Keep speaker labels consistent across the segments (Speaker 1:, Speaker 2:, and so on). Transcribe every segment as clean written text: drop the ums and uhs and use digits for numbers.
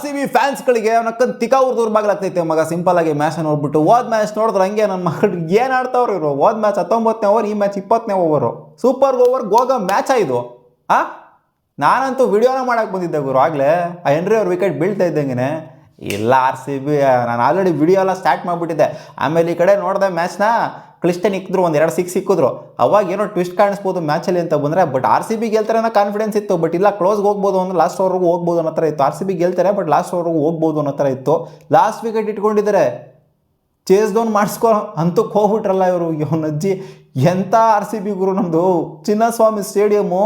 Speaker 1: RCB ಫ್ಯಾನ್ಸ್ಗಳಿಗೆ ಅವನಕ್ಕಂತ ತಿಕಾ ಉರ್ದೂರ್ ಬಾಗ್ಲಾಗ್ತೈತೆ ಮಗ. Simple ಆಗಿ match ನೋಡ್ಬಿಟ್ಟು ಹೋದ್ ಮ್ಯಾಚ್ ನೋಡಿದ್ರೆ ಹಂಗೆ ನನ್ನ ಮಕ್ಕಳು ಏನು ಆಡ್ತಾವ್ರು ಇವರು. ಹೋದ್ ಮ್ಯಾಚ್ 19ನೇ ಓವರ್, ಈ ಮ್ಯಾಚ್ 20ನೇ ಓವರು. ಸೂಪರ್ ಓವರ್ ಹೋಗೋ ಮ್ಯಾಚ್ ಇದು. ನಾನಂತೂ ವಿಡಿಯೋನ ಮಾಡಕ್ಕೆ ಬಂದಿದ್ದೆ ಗುರು. ಆಗಲೇ ಆ ಹೆನ್ರಿ ಅವ್ರ ವಿಕೆಟ್ ಬೀಳ್ತಾ ಇದ್ದಂಗೆ ಇಲ್ಲ RCB. ನಾನು ಆಲ್ರೆಡಿ ವಿಡಿಯೋ ಎಲ್ಲ ಸ್ಟಾರ್ಟ್ ಮಾಡಿಬಿಟ್ಟಿದ್ದೆ. ಆಮೇಲೆ ಈ ಕಡೆ ನೋಡಿದೆ ಮ್ಯಾಚ್ನ, ಕ್ಲಿಸ್ಟನ್ ಇಕ್ಕಿದ್ರು, ಒಂದು 2 6 ಸಿಕ್ಕಿದ್ರು. ಅವಾಗ ಏನೋ ಟ್ವಿಸ್ಟ್ ಕಾಣಿಸ್ಬೋದು ಮ್ಯಾಚಲ್ಲಿ ಅಂತ ಬಂದರೆ, ಬಟ್ RCB ಗೆಲ್ತಾರೆ ಅನ್ನೋ ಕಾನ್ಫಿಡೆನ್ಸ್ ಇತ್ತು. ಬಟ್ ಇಲ್ಲ, ಕ್ಲೋಸ್ಗೆ ಹೋಗ್ಬೋದು ಅಂದ್ರೆ ಲಾಸ್ಟ್ ಓವರ್ಗೂ ಹೋಗ್ಬೋದು ಅನ್ನೋ ಥರ ಇತ್ತು. RCB ಗೆಲ್ತಾರೆ ಬಟ್ ಲಾಸ್ಟ್ ಓವರ್ಗೂ ಹೋಗ್ಬೋದು ಅನ್ನೋ ಥರ ಇತ್ತು. ಲಾಸ್ಟ್ ವಿಕೆಟ್ ಇಟ್ಕೊಂಡಿದ್ದಾರೆ, ಚೇಸ್ ಡೌನ್ ಮಾಡಿಸ್ಕೊ ಅಂತಕ್ಕೆ ಹೋಗ್ಬಿಟ್ರಲ್ಲ ಇವರು. ಇವನಜ್ಜಿ ಎಂಥ RCB ಗುರು ನಮ್ಮದು. ಚಿನ್ನಸ್ವಾಮಿ ಸ್ಟೇಡಿಯಮ್ಮು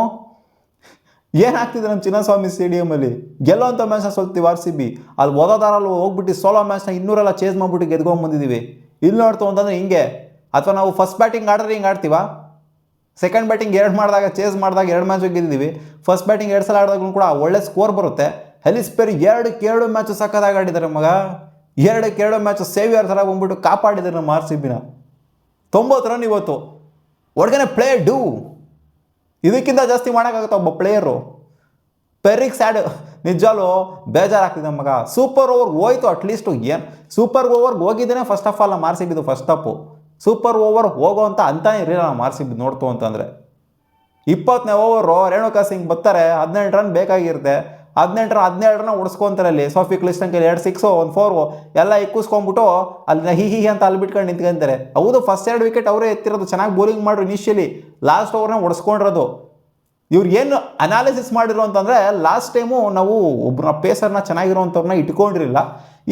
Speaker 1: ಏನಾಗ್ತಿದೆ ನಮ್ಮ ಚಿನ್ನಸ್ವಾಮಿ ಸ್ಟೇಡಿಯಮಲ್ಲಿ. ಗೆಲ್ಲೋಂಥ ಮ್ಯಾಚ್ನ ಸೋಲ್ತೀವಿ RCB. ಅಲ್ಲಿ ಓದೋದಾರಲ್ಲಿ ಹೋಗ್ಬಿಟ್ಟು ಸೋಲೋ ಮ್ಯಾಚ್ನ 200 ಚೇಸ್ ಮಾಡಿಬಿಟ್ಟು ಗೆದ್ಕೊಂಡ್ಬಂದಿದ್ದೀವಿ. ಇಲ್ಲಿ ನೋಡ್ತು ಅಂತಂದರೆ ಹಿಂಗೆ. ಅಥವಾ ನಾವು ಫಸ್ಟ್ ಬ್ಯಾಟಿಂಗ್ ಆಡಿದ್ರೆ ಹಿಂಗೆ ಆಡ್ತೀವ, ಸೆಕೆಂಡ್ ಬ್ಯಾಟಿಂಗ್ 2 ಮಾಡಿದಾಗ ಚೇಸ್ ಮಾಡಿದಾಗ 2 ಮ್ಯಾಚ್ ಗೆದ್ದಿದ್ದೀವಿ. ಫಸ್ಟ್ ಬ್ಯಾಟಿಂಗ್ 2 ಸಲ ಆಡಿದಾಗೂ ಕೂಡ ಒಳ್ಳೆ ಸ್ಕೋರ್ ಬರುತ್ತೆ. ಎಲಿಸ್ ಪೆರಿ 2 ಮ್ಯಾಚು ಸಕ್ಕದಾಗಿ ಆಡಿದ್ದಾರೆ ಮಗ. 2 ಮ್ಯಾಚು ಸೇವಿಯರ್ ಥರ ಬಂದ್ಬಿಟ್ಟು ಕಾಪಾಡಿದ್ದಾರೆ ನಮ್ಮ RCBನ. 90 ರನ್ ಇವತ್ತು. ಒಳಗನೆ ಪ್ಲೇ ಡೂ ಇದಕ್ಕಿಂತ ಜಾಸ್ತಿ ಮಾಡೋಕ್ಕಾಗುತ್ತೆ ಒಬ್ಬ ಪ್ಲೇಯರು. ಪೆರಿಕ್ ಸ್ಯಾಡ್ ನಿಜಾಲು ಬೇಜಾರಾಗ್ತಿದೆ ಮಗ. ಸೂಪರ್ ಓವರ್ ಹೋಯ್ತು ಅಟ್ಲೀಸ್ಟು. ಏನು ಸೂಪರ್ ಓವರ್ಗೆ ಹೋಗಿದ್ದೇನೆ ಫಸ್ಟ್ ಆಫ್ ಆಲ್ ನಮ್ಮ RCBದು ಫಸ್ಟ್ ತಪ್ಪು. ಸೂಪರ್ ಓವರ್ ಹೋಗೋ ಅಂತಾನೆ ಇರಲಿಲ್ಲ ನಮ್ಮ RCB ನೋಡ್ತು ಅಂತಂದರೆ. 20ನೇ ಓವರು ರೇಣುಕಾ ಸಿಂಗ್ ಬರ್ತಾರೆ, 18 ರನ್ ಬೇಕಾಗಿರುತ್ತೆ. 17 ರನ್ ಉಡಿಸ್ಕೊಂತಾರೆ. ಅಲ್ಲಿ ಸೋಫಿ ಕ್ಲಿಸ್ಟನ್ 2 6 1 4 ಎಲ್ಲ ಇಕ್ಕಿಸ್ಕೊಂಡ್ಬಿಟ್ಟು ಅಲ್ಲಿ ಹಿ ಅಂತ ಅಲ್ಲಿ ಬಿಟ್ಕೊಂಡು ನಿಂತ್ಕೊಂತಾರೆ. ಹೌದು, ಫಸ್ಟ್ 2 ವಿಕೆಟ್ ಅವರೇ ಎತ್ತಿರೋದು. ಚೆನ್ನಾಗಿ ಬೌಲಿಂಗ್ ಮಾಡ್ರು ಇನಿಷಿಯಲಿ. ಲಾಸ್ಟ್ ಓವರ್ನ ಉಡಿಸ್ಕೊಂಡಿರೋದು. ಇವ್ರು ಏನು ಅನಾಲಿಸಿಸ್ ಮಾಡಿರೋ ಅಂತಂದರೆ, ಲಾಸ್ಟ್ ಟೈಮು ನಾವು ಒಬ್ಬರ ಪೇಸರ್ನ ಚೆನ್ನಾಗಿರೋವಂಥವ್ರನ್ನ ಇಟ್ಕೊಂಡಿರಲಿಲ್ಲ.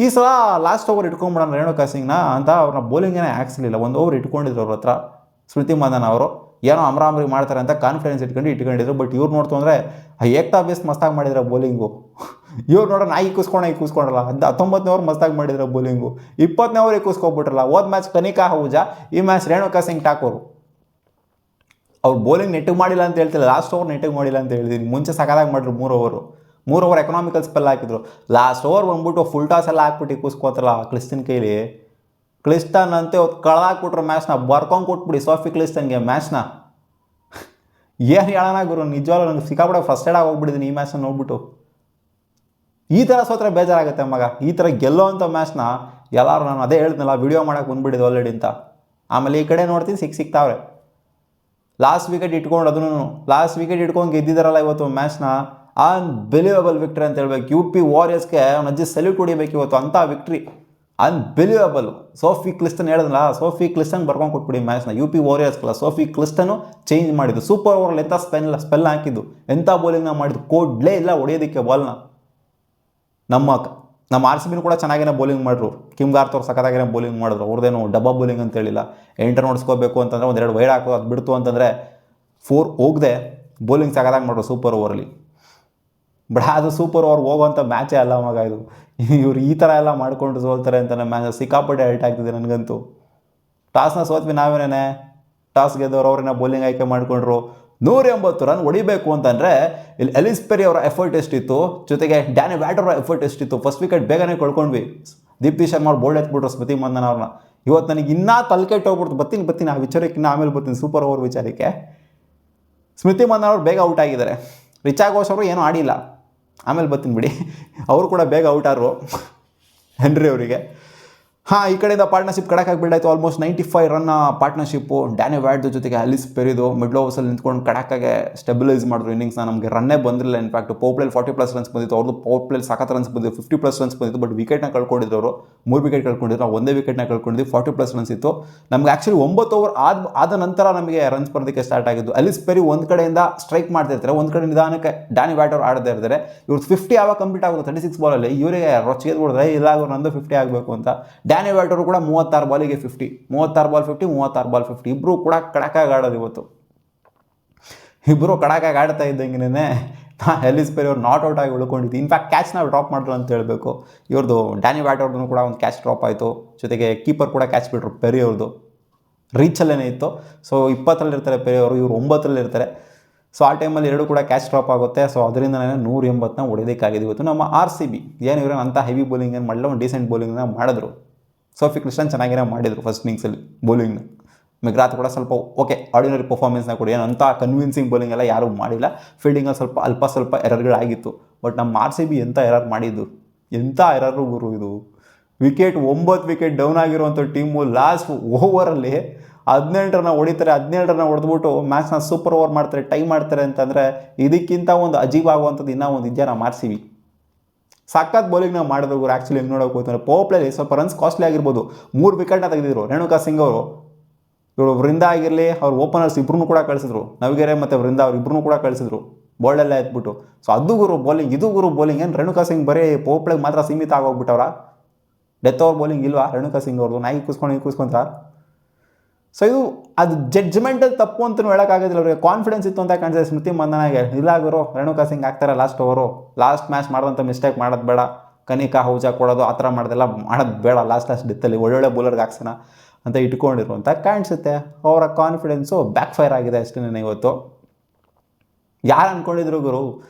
Speaker 1: ಈ ಸಲ ಲಾಸ್ಟ್ ಓವರ್ ಇಟ್ಕೊಂಡ್ಬಿಡೋಣ ರೇಣುಕಾ ಸಿಂಗ್ನ ಅಂತ ಅವ್ರನ್ನ ಬೌಲಿಂಗೇನೆ ಹಾಕ್ಸಲಿಲ್ಲ. 1 ಓವರ್ ಇಟ್ಕೊಂಡಿದ್ರು ಅವ್ರ ಹತ್ರ ಸ್ಮೃತಿ ಮಂದನ ಅವರು. ಏನೋ ಅಮರಾಮರಿ ಮಾಡ್ತಾರೆ ಅಂತ ಕಾನ್ಫಿಡೆನ್ಸ್ ಇಟ್ಕೊಂಡಿದ್ರು. ಬಟ್ ಇವ್ರು ನೋಡ್ತು ಅಂದರೆ ಏಕ್ತಾ ಬೇಸ್ ಮಸ್ತಾಗಿ ಮಾಡಿದ್ರೆ ಬೌಲಿಂಗು. ಇವ್ರು ನೋಡೋ ನಾಯಿ ಕೂಸ್ಕೊಂಡಲ್ಲ. 19ನೇ ಓವರ್ ಮಸ್ತಾಗಿ ಮಾಡಿದ್ರೆ ಬೌಲಿಂಗು. 20ನೇ ಓವರ್ ಕೂಸ್ಕೊಬಿಟ್ರಲ್ಲ. ಹೋದ್ ಮ್ಯಾಚ್ ಕನಿಕಾ ಅಹುಜಾ, ಈ ಮ್ಯಾಚ್ ರೇಣುಕಾ ಸಿಂಗ್ ಠಾಕೂರು. ಅವ್ರು ಬೌಲಿಂಗ್ ನೆಟ್ಟಿಗೆ ಮಾಡಿಲ್ಲ ಅಂತ ಹೇಳ್ತಿಲ್ಲ, ಲಾಸ್ಟ್ ಓವರ್ ನೆಟ್ಟಿಗೆ ಮಾಡಿಲ್ಲ ಅಂತ ಹೇಳಿದೀನಿ. ಮುಂಚೆ ಸಕಾಲಾಗಿ ಮಾಡಿದ್ರು 3 ಓವರ್ ಎಕನಾಮಿಕಲ್ ಸ್ಪೆಲ್ ಹಾಕಿದ್ರು. ಲಾಸ್ಟ್ ಓವರ್ ಬಂದ್ಬಿಟ್ಟು ಫುಲ್ ಟಾಸ್ ಎಲ್ಲ ಹಾಕ್ಬಿಟ್ಟು ಕೂಸ್ಕೋತಾರಲ್ಲ ಕ್ಲಿಸ್ಟನ್ ಕೈಲಿ. ಕ್ಲಿಸ್ಟನ್ ಅಂತೆ ಅವತ್ತು ಕಳೆದಾಕ್ಬಿಟ್ರು ಮ್ಯಾಚ್ನ. ಬರ್ಕೊಂಡು ಕೊಟ್ಬಿಡಿ ಸೋಫಿ ಕ್ಲಿಸ್ಟನ್ಗೆ ಮ್ಯಾಚ್ನ. ಏನು ಹೇಳೋಣ ಗುರು, ನಿಜವಾಗ್ಲೂ ನನಗೆ ಸಿಕ್ಕಾಬಿಡ ಫ್ರಸ್ಟ್ರೇಟ್ ಆಗಿ ಹೋಗ್ಬಿಟ್ಟಿದ್ದೀನಿ ಈ ಮ್ಯಾಚ್ನ ನೋಡ್ಬಿಟ್ಟು. ಈ ಥರ ಸೋತ್ರೆ ಬೇಜಾರಾಗುತ್ತೆ ಮಗ. ಈ ಥರ ಗೆಲ್ಲೋ ಅಂಥ ಮ್ಯಾಚ್ನ ಎಲ್ಲರೂ, ನಾನು ಅದೇ ಹೇಳ್ತೀನಲ್ಲ, ವಿಡಿಯೋ ಮಾಡೋಕೆ ಬಂದ್ಬಿಟ್ಟಿದ್ದು ಆಲ್ರೆಡಿ ಅಂತ. ಆಮೇಲೆ ಈ ಕಡೆ ನೋಡ್ತೀನಿ ಸಿಕ್ತಾವ್ರೆ. ಲಾಸ್ಟ್ ವಿಕೆಟ್ ಇಟ್ಕೊಂಡು, ಅದನ್ನು ಲಾಸ್ಟ್ ವಿಕೆಟ್ ಇಟ್ಕೊಂಡು ಗೆದ್ದಿದ್ದಾರಲ್ಲ ಇವತ್ತು ಮ್ಯಾಚ್ನ. ಅನ್ಬಿಲೀವಬಲ್ ವಿಕ್ಟ್ರಿ ಅಂತ ಹೇಳ್ಬೇಕು. UP ವಾರಿಯರ್ಸ್ಗೆ ಅವ್ನ ಅಜ್ಜಿ ಸಲ್ಯೂಟ್ ಹೊಡಿಬೇಕು ಇವತ್ತು. ಅಂಥ ವಿಕ್ಟ್ರಿ ಅನ್ಬಿಲೀವಬಲ್. ಸೋಫಿ ಕ್ಲಿಸ್ಟನ್ ಹೇಳಿದ್ನಲ್ಲ, ಸೋಫಿ ಕ್ಲಿಸ್ಟನ್ ಬರ್ಕೊಂಡು ಕೊಟ್ಬಿಡಿ ಮ್ಯಾಚ್ನ. UP ವಾರಿಯರ್ಸ್ಗಲ್ಲ, ಸೋಫಿ ಕ್ಲಿಸ್ಟನು ಚೇಂಜ್ ಮಾಡಿದ್ದು. ಸೂಪರ್ ಓವರಲ್ಲಿ ಎಂಥ ಸ್ಪೆಲ್ ಹಾಕಿದ್ದು, ಎಂಥ ಬೌಲಿಂಗ್ನ ಮಾಡಿದ್ದು. ಕೊಡಲೇ ಇಲ್ಲ ಹೊಡೆಯೋದಕ್ಕೆ ಬಾಲ್ನ. ನಮ್ಮ RCB ಕೂಡ ಚೆನ್ನಾಗೇ ಬೌಲಿಂಗ್ ಮಾಡಿದ್ರು. ಕಿಮ್ ಗಾರ್ತ್ ಅವ್ರು ಸಖತ್ತಾಗೇ ಬೌಲಿಂಗ್ ಮಾಡಿದ್ರು. ಅವ್ರದ್ದೇನು ಡಬ್ಬಾ ಬೌಲಿಂಗ್ ಅಂತ ಹೇಳಿಲ್ಲ. 8 ನೋಡಿಸ್ಕೋಬೇಕು ಅಂತಂದರೆ 1-2 ವೈಡ್ ಹಾಕೋದು, ಅದು ಬಿಡ್ತು ಅಂತಂದರೆ 4 ಹೋಗದೆ ಬೌಲಿಂಗ್ ಸಖತ್ತಾಗಿ ಮಾಡಿದ್ರು ಸೂಪರ್ ಓವರಲ್ಲಿ. ಬಟ್ ಅದು ಸೂಪರ್ ಓವರ್ ಹೋಗೋವಂಥ ಮ್ಯಾಚೇ ಅಲ್ಲ ಮಗ ಇದು. ಇವ್ರು ಈ ಥರ ಎಲ್ಲ ಮಾಡ್ಕೊಂಡು ಸೋಲ್ತಾರೆ ಅಂತ ನಮ್ಮ ಮ್ಯಾಚ್ ಸಿಕ್ಕಾಪಟ್ಟೆ ಹರ್ಟ್ ಆಗ್ತಿದೆ ನನಗಂತೂ. ಟಾಸ್ನ ಸೋತ್ವಿ ನಾವೇನೇ. ಟಾಸ್ ಗೆದ್ದವ್ರು ಅವ್ರನ್ನ ಬೌಲಿಂಗ್ ಆಯ್ಕೆ ಮಾಡಿಕೊಂಡ್ರು. 180 ರನ್ ಹೊಡಿಬೇಕು ಅಂತಂದರೆ ಇಲ್ಲಿ ಎಲಿಸ್ ಪೆರಿ ಅವರ ಎಫರ್ಟ್ ಎಷ್ಟಿತ್ತು, ಜೊತೆಗೆ ಡ್ಯಾನಿ ವ್ಯಾಟರ್ ಅವರ ಎಫರ್ಟ್ ಎಷ್ಟಿತ್ತು. ಫಸ್ಟ್ ವಿಕೆಟ್ ಬೇಗನೆ ಕಳ್ಕೊಂಡ್ವಿ. ದೀಪ್ತಿ ಶರ್ಮಾ ಅವ್ರು ಬೋಲ್ಡ್ ಎತ್ಬಿಟ್ರು ಸ್ಮೃತಿ ಮಂದನ ಅವ್ರನ್ನ. ಇವತ್ತು ನನಗೆ ಇನ್ನೂ ತಲೆಕೆಟ್ಟು ಹೋಗ್ಬಿಡ್ತು. ಬರ್ತೀನಿ ಆ ವಿಚಾರಕ್ಕೆ ಇನ್ನೂ ಆಮೇಲೆ ಬರ್ತೀನಿ, ಸೂಪರ್ ಓವರ್ ವಿಚಾರಕ್ಕೆ. ಸ್ಮೃತಿ ಮಂದನ ಅವ್ರು ಬೇಗ ಔಟ್ ಆಗಿದ್ದಾರೆ. ರಿಚಾ ಘೋಷ್ ಅವರು ಏನೂ ಆಡಿಲ್ಲ, ಆಮೇಲೆ ಬರ್ತೀನಿ ಬಿಡಿ. ಅವರು ಕೂಡ ಬೇಗ ಔಟ್ ಆದರು ಹೆನ್ರಿ ಅವರಿಗೆ. ಈ ಕಡೆಯಿಂದ ಪಾರ್ಟ್ನರ್ಶಿಪ್ ಕಡಕಾಗಿ ಬಿಲ್ಡ್ ಆಯಿತು. ಆಲ್ಮೋಸ್ಟ್ 95 ರನ್ನ ಪಾರ್ಟ್ನರ್ಶಿಪ್ಪು. ಡ್ಯಾನಿ ವ್ಯಾಟ್ದು ಜೊತೆಗೆ ಅಲಿಸ್ ಪೆರಿದು ಮಿಡ್ಲ್ ಓವರ್ಸಲ್ಲಿ ನಿಂತ್ಕೊಂಡು ಕಡಕಾಗೆ ಸ್ಟೆಬಿಲೈಸ್ ಮಾಡಿದ್ರು ಇನ್ನಿಂಗ್ಸ್ನ. ನಮಗೆ ರನ್ನೇ ಬಂದಿರಲಿಲ್ಲ. ಇನ್ಫ್ಯಾಕ್ಟ್ ಪವರ್ ಪ್ಲೇಲಿ 40+ ರನ್ಸ್ ಬಂದಿತ್ತು. ಅವ್ರದ್ದು ಪವರ್ ಪ್ಲೇಲಿ ಸಖತ್ ರನ್ಸ್ ಬಂದಿತ್ತು, 50+ ರನ್ಸ್ ಬಂದಿತ್ತು. ಬಟ್ ವಿಕೆಟ್ನ ಕಳ್ಕೊಂಡಿದ್ರು ಅವರು. 3 ವಿಕೆಟ್ ಕಳ್ಕೊಂಡಿದ್ರು, ನಾವು 1 ವಿಕೆಟ್ನ ಕಳ್ಕೊಂಡಿದ್ವಿ. 40+ ರನ್ಸ್ ಇತ್ತು ನಮಗೆ. ಆ್ಯಕ್ಚುಲಿ 9 ಓವರ್ ಆದ ನಂತರ ನಮಗೆ ರನ್ಸ್ ಬರೋದಕ್ಕೆ ಸ್ಟಾರ್ಟ್ ಆಗಿದ್ದು. ಅಲಿಸ್ ಪೆರಿ ಒಂದು ಕಡೆಯಿಂದ ಸ್ಟ್ರೈಕ್ ಮಾಡ್ತಿರ್ತಾರೆ, ಒಂದು ಕಡೆ ನಿಧಾನಕ್ಕೆ ಡ್ಯಾನಿ ವ್ಯಾಟರ್ ಆಡದೇ ಇರ್ತಾರೆ. ಇವ್ರು 50 ಯಾವಾಗ ಕಂಪ್ಲೀಟ್ ಆಗೋದು 36 ಬಾಲಲ್ಲಿ. ಇವರಿಗೆ ರೊಚ್ಚಿಗೆ ಬಿಡಿದ್ರೆ ಇಲ್ಲ ಅವ್ರು ನಂದು 50 ಆಗಬೇಕು ಅಂತ. ಡ್ಯಾನಿ ವ್ಯಾಟರು ಕೂಡ 36 ಬಾಲಿಗೆ 50, 36 ಬಾಲ್ 50, 36 ಬಾಲ್ 50. ಇಬ್ಬರು ಕೂಡ ಕಡಕಾಗಿ ಆಡೋದು ಇವತ್ತು. ಇಬ್ಬರು ಕಡಕಾಗಿ ಆಡ್ತಾ ಇದ್ದಂಗೆ ಎಲಿಸ್ ಪೆರಿ ಅವ್ರು ನಾಟ್ ಔಟ್ ಆಗಿ ಉಳ್ಕೊಂಡಿದ್ದು. ಇನ್ಫ್ಯಾಕ್ಟ್ ಕ್ಯಾಚ್ನ ಡ್ರಾಪ್ ಮಾಡಿದ್ರು ಅಂತ ಹೇಳಬೇಕು. ಇವ್ರದ್ದು ಡ್ಯಾನಿ ವ್ಯಾಟರ್ದು ಕೂಡ ಒಂದು ಕ್ಯಾಚ್ ಡ್ರಾಪ್ ಆಯಿತು. ಜೊತೆಗೆ ಕೀಪರ್ ಕೂಡ ಕ್ಯಾಚ್ ಬಿಟ್ರು. ಪೆರಿ ಅವ್ರದ್ದು ರೀಚಲ್ಲೇ ಇತ್ತು. ಸೊ 20ರಲ್ಲಿರ್ತಾರೆ ಪೆರಿ ಅವರು, ಇವರು 9ರಲ್ಲಿರ್ತಾರೆ. ಸೊ ಆ ಟೈಮಲ್ಲಿ 2 ಕೂಡ ಕ್ಯಾಚ್ ಡ್ರಾಪ್ ಆಗುತ್ತೆ. ಸೊ ಅದರಿಂದನೇ 180ನ ಹೊಡೆಯೋದಕ್ಕಾಗಿದೆ ಇವತ್ತು ನಮ್ಮ RCB. ಏನು ಇವ್ರೇನು ಅಂಥ ಹೆವಿ ಬೌಲಿಂಗ್ ಏನು ಮಾಡಲ್ಲ, ಒಂದು ಡೀಸೆಂಟ್ ಬೌಲಿಂಗ್ನ ಮಾಡಿದ್ರು. ಸೋಫಿ ಕ್ಲಿಸ್ಟನ್ ಚೆನ್ನಾಗಿರೋ ಮಾಡಿದರು ಫಸ್ಟ್ ಇನ್ನಿಂಗ್ಸಲ್ಲಿ ಬೌಲಿಂಗ್ನ. ಮೆಗ್ರಾತ್ ಕೂಡ ಸ್ವಲ್ಪ ಓಕೆ ಆರ್ಡಿನರಿ ಪರ್ಫಾರ್ಮೆನ್ಸ್ನ ಕೂಡ, ಏನು ಅಂಥ ಕನ್ವಿನ್ಸಿಂಗ್ ಬೌಲಿಂಗ್ ಎಲ್ಲ ಯಾರೂ ಮಾಡಿಲ್ಲ. ಫೀಲ್ಡಿಂಗಲ್ಲಿ ಸ್ವಲ್ಪ ಸ್ವಲ್ಪ ಎರರ್ಗಳಾಗಿತ್ತು. ಬಟ್ ನಮ್ಮ RCB ಎಂಥ ಎರರ್ ಮಾಡಿದ್ದು. ಎಂಥ ಎರರು ಗುರು ಇದು. ವಿಕೆಟ್ 9 ವಿಕೆಟ್ ಡೌನ್ ಆಗಿರುವಂಥ ಟೀಮು ಲಾಸ್ಟ್ ಓವರಲ್ಲಿ 17 ರನ್ನ ಹೊಡಿತಾರೆ. 17 ರನ್ನ ಹೊಡೆದ್ಬಿಟ್ಟು ಮ್ಯಾಚ್ನ ಸೂಪರ್ ಓವರ್ ಮಾಡ್ತಾರೆ, ಟೈ ಮಾಡ್ತಾರೆ ಅಂತಂದರೆ ಇದಕ್ಕಿಂತ ಒಂದು ಅಜೀಬ್ ಆಗುವಂಥದ್ದು ಇನ್ನೂ ಒಂದು ಇದೆಯಾ ನಮ್ಮ ಆರ್ ಸಿ ಬಿ. ಸಖತ್ ಬೌಲಿಂಗ್ ನಾವು ಮಾಡಿದ್ರು ಗುರು. ಆ್ಯಕ್ಚುಲಿ ಹೆಂಗೆ ನೋಡೋಕೆ ಹೋಗ್ತಾರೆ, ಪವರ್ ಪ್ಲೇಲಿ ಸ್ವಲ್ಪ ರನ್ಸ್ ಕಾಸ್ಟ್ಲಿ ಆಗಿರ್ಬೋದು. 3 ವಿಕೆಟ್ನ ತೆಗೆದಿದ್ರು ರೇಣುಕಾ ಸಿಂಗ್ ಅವರು. ಇವರು ವೃಂದ ಆಗಿರಲಿ, ಅವ್ರು ಓಪನರ್ಸ್ ಇಬ್ಬರೂ ಕೂಡ ಕಳಿಸಿದ್ರು, ನವಗೆರೆ ಮತ್ತು ವೃಂದ ಅವ್ರು ಇಬ್ಬರೂ ಕೂಡ ಕಳಿಸಿದ್ರು ಬೋಲ್ಡೆಲ್ಲ ಎತ್ಬಿಟ್ಟು. ಸೊ ಅದು ಗುರು ಬೌಲಿಂಗ್, ಇದು ಗುರು ಬೌಲಿಂಗ್. ಏನು ರೇಣುಕಾ ಸಿಂಗ್ ಬರೀ ಪವರ್ ಪ್ಲೇಗೆ ಮಾತ್ರ ಸೀಮಿತ ಆಗೋಗ್ಬಿಟ್ಟವ್ರ? ಡೆತ್ ಓವರ್ ಬೌಲಿಂಗ್ ಇಲ್ವಾ ರೇಣುಕಾ ಸಿಂಗ್ ಅವ್ರದ್ದು? ನಾಯಿ ಕೂಸ್ಕೊಂತ. ಸೊ ಇದು ಅದು ಜಡ್ಜ್ಮೆಂಟಲ್ಲಿ ತಪ್ಪು ಅಂತಲೂ ಹೇಳೋಕ್ಕಾಗೋದಿಲ್ಲ. ಅವ್ರಿಗೆ ಕಾನ್ಫಿಡೆನ್ಸ್ ಇತ್ತು ಅಂತ ಕಾಣಿಸಿದೆ ಸ್ಮೃತಿ ಮಂದನಾಗೆ. ಇಲ್ಲ ಗುರು, ರೇಣುಕಾ ಸಿಂಗ್ ಆಗ್ತಾರೆ ಲಾಸ್ಟ್ ಓವರು. ಲಾಸ್ಟ್ ಮ್ಯಾಚ್ ಮಾಡೋಂಥ ಮಿಸ್ಟೇಕ್ ಮಾಡೋದು ಬೇಡ, ಕನಿಕಾ ಹೌಜಾ ಕೊಡೋದು ಆ ಥರ ಮಾಡೋದೆಲ್ಲ ಮಾಡೋದು ಬೇಡ. ಲಾಸ್ಟ್ ಡೆತ್ತಲ್ಲಿ ಒಳ್ಳೊಳ್ಳೆ ಬೌಲರ್ಗೆ ಹಾಕ್ಸೋಣ ಅಂತ ಇಟ್ಕೊಂಡಿರು ಅಂತ ಕಾಣಿಸುತ್ತೆ. ಅವರ ಕಾನ್ಫಿಡೆನ್ಸು ಬ್ಯಾಕ್ ಫೈರ್ ಆಗಿದೆ ಅಷ್ಟೇ ಇವತ್ತು. ಯಾರು ಅಂದ್ಕೊಂಡಿದ್ರು ಗುರು?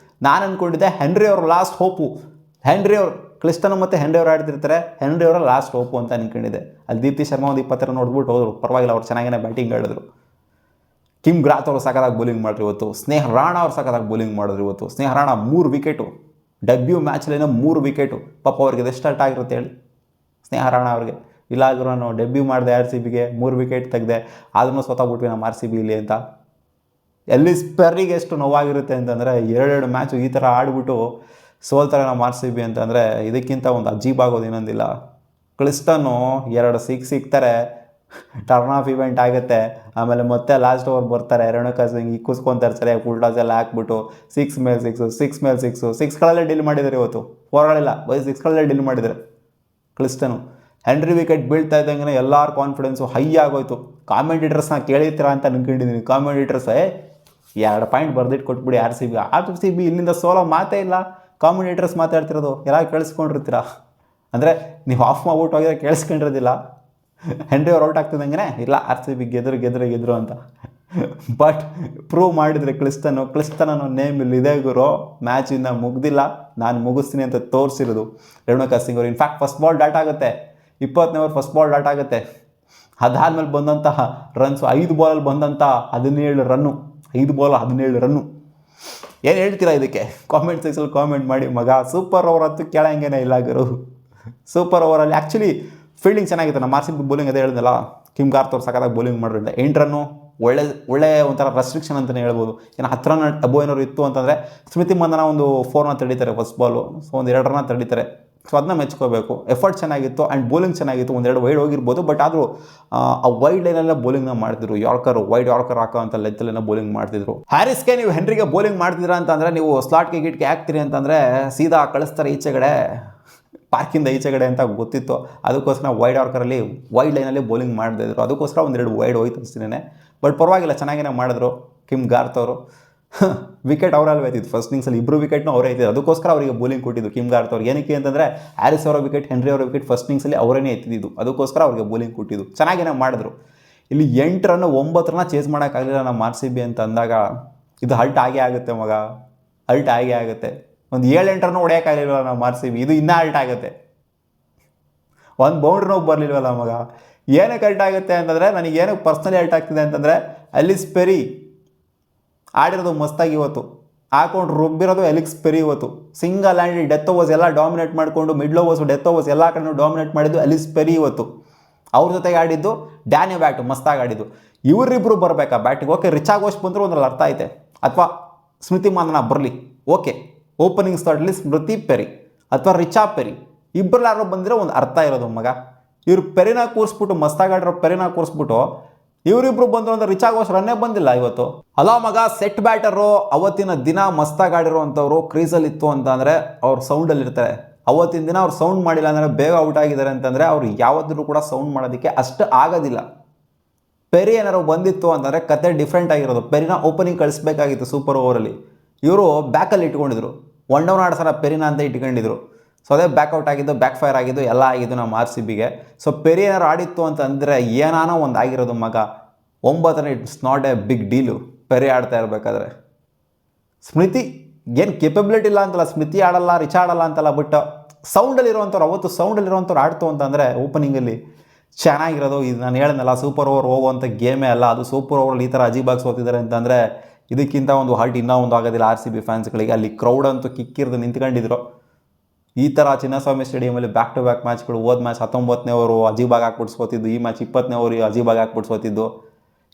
Speaker 1: ನಾನು ಅಂದ್ಕೊಂಡಿದ್ದೆ ಹೆನ್ರಿ ಅವರು ಲಾಸ್ಟ್ ಹೋಪು. ಹೆನ್ರಿ ಅವರು ಕ್ಲಿಸ್ಟನ್ ಮತ್ತು ಹೆನ್ರಿ ಅವರು ಆಡ್ತಿರ್ತಾರೆ, ಹೆನ್ರಿ ಅವರ ಲಾಸ್ಟ್ ಹೋಪು ಅಂತ ಅನ್ಕೊಂಡಿದ್ದೆ. ಅಲ್ಲಿ ದೀಪ್ತಿ ಶರ್ಮಾ ಒಂದು 20 ರನ್ ನೋಡ್ಬಿಟ್ಟು ಹೋದ್ರು, ಪರವಾಗಿಲ್ಲ, ಅವ್ರು ಚೆನ್ನಾಗೇ ಬ್ಯಾಟಿಂಗ್ ಆಡಿದ್ರು. ಕಿಮ್ ಗ್ರಾತ್ ಅವರು ಸಖತ್ತಾಗಿ ಬೌಲಿಂಗ್ ಮಾಡಿದ್ರು ಇವತ್ತು. ಸ್ನೇಹ ರಾಣಾ ಅವ್ರು ಸಖತ್ತಾಗಿ ಬೌಲಿಂಗ್ ಮಾಡಿದ್ರು ಇವತ್ತು. ಸ್ನೇಹ ರಾಣಾ 3 ವಿಕೆಟು, ಡೆಬ್ಯೂ ಮ್ಯಾಚಲ್ಲೇನೋ 3 ವಿಕೆಟು. ಪಾಪ ಅವ್ರಿಗೆ ಎಷ್ಟು ಅರ್ಟ್ ಆಗಿರುತ್ತೆ ಹೇಳಿ ಸ್ನೇಹ ರಾಣಾ ಅವ್ರಿಗೆ. ಇಲ್ಲ ಗುರು, ನಾನು ಡೆಬ್ಯೂ ಮಾಡಿದೆ ಆರ್ ಸಿ ಬಿಗೆ, 3 ವಿಕೆಟ್ ತೆಗೆದೆ, ಆದ್ರೂ ಸೋತಾಗ್ಬಿಟ್ವಿ ನಮ್ಮ ಆರ್ ಸಿ ಬಿ ಇಲ್ಲಿ ಅಂತ. ಎಲ್ಲಿಸ್ ಪೆರ್ರಿಗೆ ಎಷ್ಟು ನೋವಾಗಿರುತ್ತೆ ಅಂತಂದರೆ 2 ಮ್ಯಾಚು ಈ ಥರ ಆಡ್ಬಿಟ್ಟು ಸೋಲ್ತಾರೆ ನಮ್ಮ ಆರ್ ಸಿ ಬಿ ಅಂತಂದರೆ ಇದಕ್ಕಿಂತ ಒಂದು ಅಜೀಬ್ ಆಗೋದು ಇನ್ನೊಂದಿಲ್ಲ. ಕ್ಲಿಸ್ಟನ್ನು 2 ಸಿಗ್ತಾರೆ, ಟರ್ನ್ ಆಫ್ ಇವೆಂಟ್ ಆಗುತ್ತೆ. ಆಮೇಲೆ ಮತ್ತೆ ಲಾಸ್ಟ್ ಓವರ್ ಬರ್ತಾರೆ, ರೇಣುಕಾ ಸಿಂಗ್ ಕೂಸ್ಕೊತಾರೆ ಸರಿಯಾಗಿ ಫುಲ್ಟಾಸ್ ಎಲ್ಲ ಹಾಕ್ಬಿಟ್ಟು 6 ಮೇಲೆ 6 6ಗಳಲ್ಲೇ ಡೀಲ್ ಮಾಡಿದ್ದಾರೆ ಇವತ್ತು. 4ಗಳಿಲ್ಲ, ಬರೀ 6ಗಳಲ್ಲೇ ಡೀಲ್ ಮಾಡಿದ್ದಾರೆ ಕ್ಲಿಸ್ಟನು. ಹೆನ್ರಿ ವಿಕೆಟ್ ಬೀಳ್ತಾ ಇದ್ದಂಗೆ ಎಲ್ಲರ ಕಾನ್ಫಿಡೆನ್ಸು ಹೈ ಆಗೋಯ್ತು. ಕಾಮೆಂಟೇಟರ್ಸ್ನ ಕೇಳಿರ್ತೀರಾ ಅಂತ ಅನ್ಕೊಂಡಿದ್ದೀನಿ. ಕಾಮೆಂಟೇಟರ್ಸ್ 2 ಪಾಯಿಂಟ್ ಬರ್ದಿಟ್ಟು ಕೊಟ್ಬಿಡಿ ಆರ್ ಸಿ ಬಿ ಇಲ್ಲಿಂದ ಸೋಲೋ ಮಾತೇ ಇಲ್ಲ. ಕಾಮೆಂಟೇಟರ್ಸ್ ಮಾತಾಡ್ತಿರೋದು ಎಲ್ಲ ಕೇಳಿಸ್ಕೊಂಡಿರ್ತೀರಾ ಅಂದರೆ ನೀವು ಆಫ್ ಮಾಡ್ಬಿಟ್ಟು ಹೋಗಿದ್ರೆ ಕೇಳಿಸ್ಕೊಂಡಿರೋದಿಲ್ಲ. ಹೆನ್ರಿ ಅವ್ರು ಔಟ್ ಆಗ್ತಿದ್ದಂಗೆ ಇಲ್ಲ ಆರ್ ಸಿ ಬಿ ಗೆದ್ರು ಅಂತ. ಬಟ್ ಪ್ರೂವ್ ಮಾಡಿದರೆ ಕ್ಲಿಸ್ಟನ್ ಅನ್ನೋ ನೇಮ್ ಇಲ್ಲಿದೆ ಗುರು. ಮ್ಯಾಚಿಂದ ಮುಗ್ದಿಲ್ಲ, ನಾನು ಮುಗಿಸ್ತೀನಿ ಅಂತ ತೋರಿಸಿರೋದು ರೇಣುಕಾ ಸಿಂಗ್ ಅವರು. ಇನ್ಫ್ಯಾಕ್ಟ್ ಫಸ್ಟ್ ಬಾಲ್ ಡಾಟ್ ಆಗುತ್ತೆ, 20ನೇ ಓವರ್ ಫಸ್ಟ್ ಬಾಲ್ ಡಾಟ್ ಆಗುತ್ತೆ. ಅದಾದಮೇಲೆ ಬಂದಂತಹ ರನ್ಸು 5 ಬಾಲಲ್ಲಿ ಬಂದಂಥ 17 ರನ್ನು, 5 ಬಾಲ್ 17 ರನ್ನು. ಏನು ಹೇಳ್ತೀರಾ ಇದಕ್ಕೆ? ಕಾಮೆಂಟ್ ಸೆಕ್ಷನಲ್ಲಿ ಕಾಮೆಂಟ್ ಮಾಡಿ ಮಗ. ಸೂಪರ್ ಓವರ್ ಅಂತೂ ಕೇಳಂಗೇನೆ ಇಲ್ಲ ಗುರು. ಸೂಪರ್ ಓವರಲ್ಲಿ ಆ್ಯಕ್ಚುಲಿ ಫೀಲ್ಡಿಂಗ್ ಚೆನ್ನಾಗಿತ್ತು ನಮ್ಮ ಆರ್ ಸಿ ಬಿ. ಬೌಲಿಂಗ್ ಅದೇ ಹೇಳಿದ್ನಲ್ಲ, ಕಿಮ್ ಗಾರ್ತ್ ಅವ್ರು ಸಖತ್ತಾಗಿ ಬೌಲಿಂಗ್ ಮಾಡೋದ್ರಿಂದ 8 ರನ್ನು ಒಳ್ಳೆ ಒಂಥರ ರೆಸ್ಟ್ರಿಕ್ಷನ್ ಅಂತಲೇ ಹೇಳ್ಬೋದು. ಏನು 10 ರನ್ ಅಬೋ ಏನಾದ್ರು ಇತ್ತು ಅಂತಂದರೆ ಸ್ಮೃತಿ ಮಂದನ ಒಂದು 4 ರನ್ ತಡೀತಾರೆ ಫಸ್ಟ್ ಬಾಲು, ಸೊ ಒಂದು 2 ರನ್ ತಡೀತಾರೆ. ಸೊ ಅದನ್ನ ಮೆಚ್ಕೋಬೇಕು. ಎಫರ್ಟ್ ಚೆನ್ನಾಗಿತ್ತು ಆ್ಯಂಡ್ ಬೌಲಿಂಗ್ ಚೆನ್ನಾಗಿತ್ತು. 1-2 ವೈಡ್ ಹೋಗಿರ್ಬೋದು, ಬಟ್ ಆದರೂ ಆ ವೈಡ್ ಲೈನೆಲ್ಲ ಬೌಲಿಂಗ್ನ ಮಾಡ್ತಿದ್ರು. ವೈಡ್ ಯಾರ್ಕರ್ ಹಾಕೋ ಅಂತ ಲೆಂತಲ್ಲೇನೋ ಬೌಲಿಂಗ್ ಮಾಡ್ತಿದ್ರು. ಹ್ಯಾರಿಸ್ಗೆ ನೀವು ಹೆನ್ರಿಗೆ ಬೌಲಿಂಗ್ ಮಾಡ್ತಿದ್ದೀರಾ ಅಂತಂದರೆ, ನೀವು ಸ್ಲಾಟ್ಗೆ ಗಿಟ್ಗೆ ಹಾಕ್ತೀರಿ ಅಂತಂದರೆ ಸೀದಾ ಕಳಿಸ್ತಾರೆ ಈಚೆಗಡೆ, ಪಾರ್ಕಿಂದ ಈಚೆಗಡೆ ಅಂತ ಗೊತ್ತಿತ್ತು. ಅದಕ್ಕೋಸ್ಕರ ವೈಡ್ ಯಾರ್ಕರಲ್ಲಿ ವೈಡ್ ಲೈನಲ್ಲಿ ಬೌಲಿಂಗ್ ಮಾಡ್ತಿದ್ರು. ಅದಕ್ಕೋಸ್ಕರ 1-2 ವೈಡ್ ಹೋಯ್ತು ಅಷ್ಟೇ. ಬಟ್ ಪರವಾಗಿಲ್ಲ, ಚೆನ್ನಾಗೇ ಮಾಡಿದ್ರು ಕಿಮ್ ಗಾರ್ತ್ ಅವರು. ವಿಕೆಟ್ ಅವರಲ್ವೇ ಎತ್ತಿದ್ದು ಫಸ್ಟ್ ಇನ್ನಿಂಗ್ಸಲ್ಲಿ, 2 ವಿಕೆಟ್ನೂ ಅವರೇ ಎತ್ತಿದ್ದು. ಅದಕ್ಕೋಸ್ಕರ ಅವರಿಗೆ ಬೌಲಿಂಗ್ ಕೊಟ್ಟಿದ್ದು ಕಿಮ್ ಗಾರ್ತ್ ಅವ್ರಿಗೆ. ಏನಕ್ಕೆ ಅಂತಂದರೆ ಹ್ಯಾರಿಸ್ ಅವರ ವಿಕೆಟ್, ಹೆನ್ರಿ ಅವರ ವಿಕೆಟ್ ಫಸ್ಟ್ ಇನ್ನಿಂಗ್ಸಲ್ಲಿ ಅವರೇ ಎತ್ತಿದ್ದು. ಅದಕ್ಕೋಸ್ಕರ ಅವ್ರಿಗೆ ಬೌಲಿಂಗ್ ಕೊಟ್ಟಿದ್ದು. ಚೆನ್ನಾಗೇ ಮಾಡಿದ್ರು. ಇಲ್ಲಿ 8 ರನ್ 9 ರನ್ನ ಚೇಸ್ ಮಾಡೋಕ್ಕಾಗಲಿಲ್ಲ ನಮ್ಮ ಆರ್ ಸಿ ಬಿ ಅಂತ ಅಂದಾಗ ಇದು ಹಲ್ಟ್ ಆಗೇ ಆಗುತ್ತೆ ಮಗ. ಹಲ್ಟ್ ಆಗೇ ಆಗುತ್ತೆ. ಒಂದು 7-8 ರನ್ ಹೊಡೆಯೋಕ್ಕಾಗಲಿಲ್ವಲ್ಲ ನಮ್ಮ ಆರ್ ಸಿ ಬಿ, ಇದು ಇನ್ನೂ ಹಲ್ಟ್ ಆಗುತ್ತೆ. ಒಂದು ಬೌಂಡ್ರಿನೂ ಬರಲಿಲ್ವಲ್ಲ ಮಗ. ಏನಕ್ಕೆ ಹಲ್ಟ್ ಆಗುತ್ತೆ ಅಂತಂದರೆ, ನನಗೇನಕ್ಕೆ ಪರ್ಸ್ನಲಿ ಹಲ್ಟ್ ಆಗ್ತಿದೆ ಅಂತಂದರೆ, ಎಲಿಸ್ ಪೆರಿ ಆಡಿರೋದು ಮಸ್ತಾಗಿ ಇವತ್ತು, ಹಾಕೊಂಡು ರುಬ್ಬಿರೋದು ಎಲಿಕ್ಸ್ ಪೆರಿ ಇವತ್ತು. ಸಿಂಗಲ್ ಹ್ಯಾಂಡ್ ಡೆತ್ ಓವರ್ಸ್ ಎಲ್ಲ ಡಾಮಿನೇಟ್ ಮಾಡಿಕೊಂಡು, ಮಿಡ್ಲ್ ಓವರ್ಸು ಡೆತ್ ಓವರ್ಸ್ ಎಲ್ಲ ಕಡೆ ಡಾಮಿನೇಟ್ ಮಾಡಿದ್ದು ಎಲಿಸ್ ಪೆರಿ ಇವತ್ತು. ಅವ್ರ ಜೊತೆಗೆ ಆಡಿದ್ದು ಡ್ಯಾನಿ ಬ್ಯಾಟು ಮಸ್ತಾಗಿ ಆಡಿದ್ದು. ಇವರಿಬ್ಬರು ಬರಬೇಕಾ ಬ್ಯಾಟಿಗೆ? ಓಕೆ, ರಿಚಾ ಘೋಷ್ ಬಂದರೂ ಒಂದ್ರಲ್ಲಿ ಅರ್ಥ ಐತೆ, ಅಥವಾ ಸ್ಮೃತಿ ಮಂದನ ಬರಲಿ, ಓಕೆ. ಓಪನಿಂಗ್ ಸ್ಲಾಟಲ್ಲಿ ಸ್ಮೃತಿ ಪೆರಿ ಅಥವಾ ರಿಚಾ ಪೆರಿ ಇಬ್ಬರಲ್ಲಿ ಯಾರೋ ಬಂದಿರೋ ಒಂದು ಅರ್ಥ ಇರೋದು ಮಗ. ಇವ್ರು ಪೆರಿನ ಕೂರಿಸ್ಬಿಟ್ಟು, ಮಸ್ತಾಗಾಡಿರೋ ಪೆರಿನ ಕೂರಿಸ್ಬಿಟ್ಟು ಇವರಿಬ್ರು ಬಂದರು ಅಂದರೆ ರಿಚಾ ಘೋಷ್ ರನ್ನೇ ಬಂದಿಲ್ಲ ಇವತ್ತು. ಅಲ್ಲ ಮಗ, ಸೆಟ್ ಬ್ಯಾಟರು ಅವತ್ತಿನ ದಿನ ಮಸ್ತಾಗಾಡಿರೋವಂಥವ್ರು ಕ್ರೀಸಲ್ಲಿತ್ತು ಅಂತಂದರೆ ಅವ್ರು ಸೌಂಡಲ್ಲಿರ್ತಾರೆ. ಅವತ್ತಿನ ದಿನ ಅವ್ರು ಸೌಂಡ್ ಮಾಡಿಲ್ಲ ಅಂದರೆ, ಬೇಗ ಔಟ್ ಆಗಿದ್ದಾರೆ ಅಂತಂದರೆ ಅವ್ರು ಯಾವತ್ತೂ ಕೂಡ ಸೌಂಡ್ ಮಾಡೋದಕ್ಕೆ ಅಷ್ಟು ಆಗೋದಿಲ್ಲ. ಪೆರಿ ಏನಾರು ಬಂದಿತ್ತು ಅಂತಂದರೆ ಕತೆ ಡಿಫ್ರೆಂಟ್ ಆಗಿರೋದು. ಪೆರಿನ ಓಪನಿಂಗ್ ಕಳಿಸ್ಬೇಕಾಗಿತ್ತು ಸೂಪರ್ ಓವರಲ್ಲಿ. ಇವರು ಬ್ಯಾಕಲ್ಲಿ ಇಟ್ಕೊಂಡಿದ್ರು, 1 ಡೌನ್ ಆಡ್ಸೋಣ ಪೆರಿನ ಅಂತ ಇಟ್ಕೊಂಡಿದ್ರು. ಸೊ ಅದೇ ಬ್ಯಾಕ್ಔಟ್ ಆಗಿದ್ದು, ಬ್ಯಾಕ್ ಫೈರ್ ಆಗಿದ್ದು ಎಲ್ಲ ಆಗಿದ್ದು ನಮ್ಮ ಆರ್ ಸಿ ಬಿಗೆ. ಸೊ ಪೆರಿ ಏನಾರು ಆಡಿತ್ತು ಅಂತಂದರೆ ಏನಾನೋ ಒಂದು ಆಗಿರೋದು ಮಗ. 9 run it's not a big deal Perry ಆಡ್ತಾ ಇರಬೇಕಾದ್ರೆ. ಸ್ಮೃತಿ ಏನು ಕೆಪಬಿಲಿಟಿ ಇಲ್ಲ ಅಂತಲ್ಲ, ಸ್ಮೃತಿ ಆಡಲ್ಲ, ರಿಚಾ ಆಡಲ್ಲ ಅಂತಲ್ಲ, ಬಟ್ ಸೌಂಡಲ್ಲಿರುವಂಥವ್ರು, ಅವತ್ತು ಸೌಂಡಲ್ಲಿರುವಂಥವ್ರು ಆಡ್ತು ಅಂತಂದರೆ ಓಪನಿಂಗಲ್ಲಿ ಚೆನ್ನಾಗಿರೋದು. ಇದು ನಾನು ಹೇಳಿದ್ನಲ್ಲ, ಸೂಪರ್ ಓವರ್ ಹೋಗುವಂಥ ಗೇಮೇ ಅಲ್ಲ ಅದು. ಸೂಪರ್ ಓವರಲ್ಲಿ ಈ ಥರ ಅಜೀಬಾಗಿ ಸೋತಿದ್ದಾರೆ ಅಂತಂದರೆ ಇದಕ್ಕಿಂತ ಒಂದು ಹಾಲ್ಟ್ ಇನ್ನೂ ಒಂದು ಆಗೋದಿಲ್ಲ ಆರ್ ಸಿ ಬಿ ಫ್ಯಾನ್ಸ್ಗಳಿಗೆ. ಅಲ್ಲಿ ಕ್ರೌಡ್ ಅಂತೂ ಕಿಕ್ಕಿರ್ದು ನಿಂತ್ಕೊಂಡಿದ್ರು. ಈ ಥರ ಚಿನ್ನಸ್ವಾಮಿ ಸ್ಟೇಡಿಯಮಲ್ಲಿ ಬ್ಯಾಕ್ ಟು ಬ್ಯಾಕ್ ಮ್ಯಾಚ್ಗಳು ಹೋದ ಮ್ಯಾಚ್ 19ನೇ ಓವರು ಅಜೀಬಾಗಿ ಹಾಕ್ಬಿಟ್ಟು ಸೋತಿದ್ದು, ಈ ಮ್ಯಾಚ್ 20ನೇ ಓವರಿಗೆ ಅಜೀಬಾಗಿ ಹಾಕ್ಬಿಟ್ಟು ಸೋತಿದ್ದು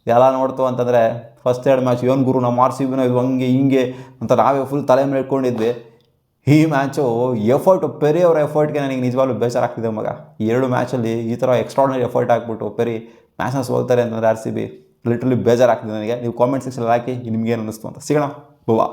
Speaker 1: ಎಲ್ಲ ನೋಡ್ತು ಅಂತಂದರೆ ಫಸ್ಟ್ 2 ಮ್ಯಾಚ್ ಏನು ಗುರು ನಮ್ಮ ಆರ್ ಸಿ ಬಿನೋ ಇದು ಹಂಗೆ ಹಿಂಗೆ ಅಂತ ನಾವೇ ಫುಲ್ ತಲೆ ಮೇಲೆ ಇಟ್ಕೊಂಡಿದ್ವಿ. ಈ ಮ್ಯಾಚು ಪೆರಿ ಅವರ ಎಫರ್ಟ್ಗೆ ನನಗೆ ನಿಜವಾಗ್ಲೂ ಬೇಜಾರಾಗ್ತಿದೆ ಮಗ. ಈ 2 ಮ್ಯಾಚಲ್ಲಿ ಈ ಥರ ಎಕ್ಸ್ಟ್ರಾರ್ಡಿನರಿ ಎಫರ್ಟ್ ಹಾಕ್ಬಿಟ್ಟು ಪೆರಿ ಮ್ಯಾಚ್ನ ಸೋಲ್ತಾರೆ ಅಂತಂದರೆ ಆರ್ ಸಿ ಬಿ ಲಿಟ್ರಲಿ ಬೇಜಾರಾಗ್ತಿದೆ ನನಗೆ. ನೀವು ಕಾಮೆಂಟ್ ಸೆಕ್ಷನಲ್ಲಿ ಹಾಕಿ ನಿಮ್ಗೇನು ಅನ್ನಿಸ್ತು ಅಂತ. ಸಿಗೋಣ. ಗೋವಾ.